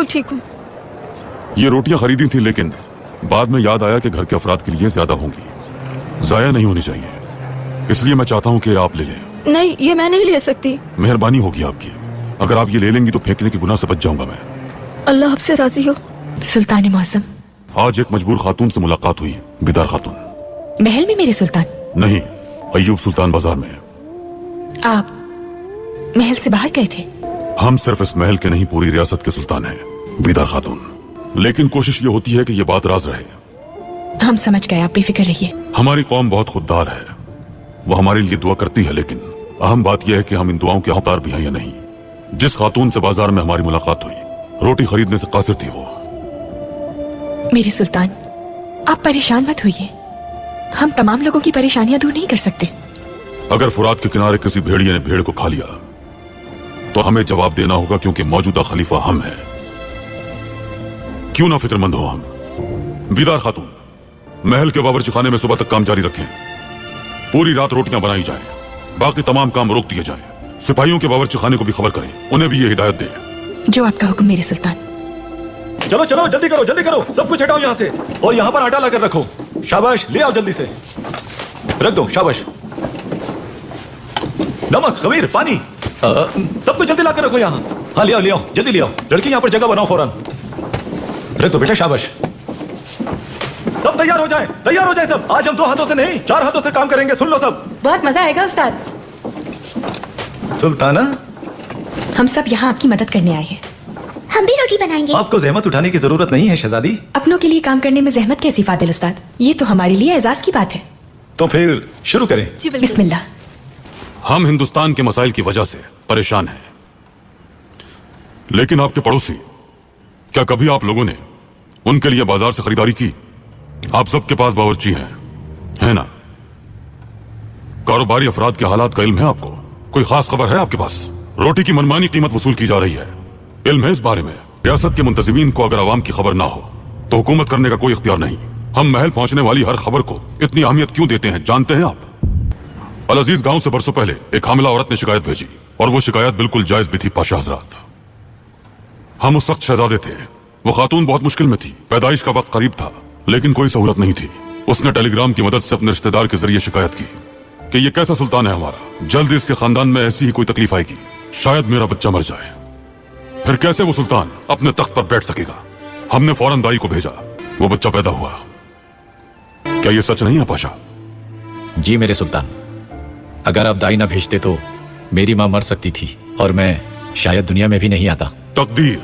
बिल्कुल ठीक हूँ। ये रोटियां खरीदी थी, लेकिन बाद में याद आया कि घर के अफराद के लिए ज्यादा होंगी, जाया नहीं होनी चाहिए, इसलिए मैं चाहता हूँ कि आप ले लें। नहीं, ये मैं नहीं ले सकती। मेहरबानी होगी आपकी। अगर आप ये ले लेंगी तो फेंकने के गुनाह से बच जाऊंगा मैं। अल्लाह आपसे राजी हो। सुल्तान मौसम, आज एक मजबूर खातून से मुलाकात हुई, बिदार खातून। महल में मेरे सुल्तान? नहीं, अय्यूब सुल्तान बाजार में। आप महल से बाहर गए थे? हम सिर्फ इस महल के नहीं, पूरी रियासत के सुल्तान हैं, बिदार खातून। लेकिन कोशिश ये होती है कि ये बात राज रहे। हम समझ गए, आप बेफिक्र रहिए। हमारी कौम बहुत खुददार है, वो हमारे लिए दुआ करती है, लेकिन अहम बात यह है कि हम इन दुआओं के हकदार भी हैं या नहीं। जिस खातून से बाजार में हमारी मुलाकात हुई, रोटी खरीदने से कासिर थी वो। मेरे सुल्तान, आप परेशान मत होइए, हम तमाम लोगों की परेशानियां दूर नहीं कर सकते। अगर फुरात के किनारे किसी भेड़िए ने भेड़ को खा लिया तो हमें जवाब देना होगा, क्योंकि मौजूदा खलीफा हम हैं। क्यों ना फिक्रमंद हो हम। बिदार खातून, महल के बावर्ची खाने में सुबह तक काम जारी रखें। पूरी रात रोटियां बनाई जाएं, बाकी तमाम काम रोक दिए जाएं। सिपाहियों के बावर्ची खाने को भी खबर करें, उन्हें भी ये हिदायत दें। जो आपका हुक्म मेरे सुल्तान। चलो चलो, जल्दी करो जल्दी करो, सब कुछ हटाओ यहाँ से, और यहाँ पर आटा लाकर रखो। शाबाश, ले आओ जल्दी से, रख दो, शाबाश। नमक, खमीर, पानी, सब कुछ जल्दी लाकर रखो यहाँ। हाँ, ले आओ ले आओ, जल्दी ले आओ। लड़की यहाँ पर जगह बनाओ फौरन। रख दो बेटा, शाबाश। सब तैयार हो जाए, तैयार हो जाए सब। आज हम 2 हाथों से नहीं, 4 हाथों से काम करेंगे, सुन लो सब। बहुत मजा आएगा उस्ताद। सुल्ताना, हम सब यहाँ आपकी मदद करने आए हैं। हम भी रोटी बनाएंगे। आपको जहमत उठाने की जरूरत नहीं है शहजादी। अपनों के लिए काम करने में जहमत कैसी फादिल उस्ताद, ये तो हमारे लिए एजाज की बात है। तो फिर शुरू करें। बिस्मिल्लाह। हम हिंदुस्तान के मसाइल की वजह से परेशान हैं, लेकिन आपके पड़ोसी, क्या कभी आप लोगों ने उनके लिए बाजार से खरीदारी की? आप सबके पास बावर्ची हैं, है ना? कारोबारी अफराद के हालात का इल्म है आपको? कोई खास खबर है आपके पास? रोटी की मनमानी कीमत वसूल की जा रही है, इल्म है इस बारे में? रियासत के मुंतजिमीन को अगर आवाम की खबर ना हो तो हुकूमत करने का कोई इख्तियार नहीं। हम महल पहुंचने वाली हर खबर को इतनी अहमियत क्यों देते हैं, जानते हैं आप? अल-अजीज गांव से बरसों पहले एक हामिला औरत ने शिकायत भेजी, और वो शिकायत बिल्कुल जायज भी थी पाशा हजरात। हम उस वक्त शहजादे थे, वो खातून बहुत मुश्किल में थी, पैदाइश का वक्त करीब था, लेकिन कोई सहूलत नहीं थी। उसने टेलीग्राम की मदद से अपने रिश्तेदार के जरिए शिकायत की कि ये कैसा सुल्तान है हमारा, जल्द इसके खानदान में ऐसी ही कोई तकलीफ आएगी, शायद मेरा बच्चा मर जाए, फिर कैसे वो सुल्तान अपने तख्त पर बैठ सकेगा। हमने फौरन दाई को भेजा, वो बच्चा पैदा हुआ। क्या ये सच नहीं है पाशा? जी मेरे सुल्तान, अगर आप दाई ना भेजते तो मेरी मां मर सकती थी, और मैं शायद दुनिया में भी नहीं आता। तकदीर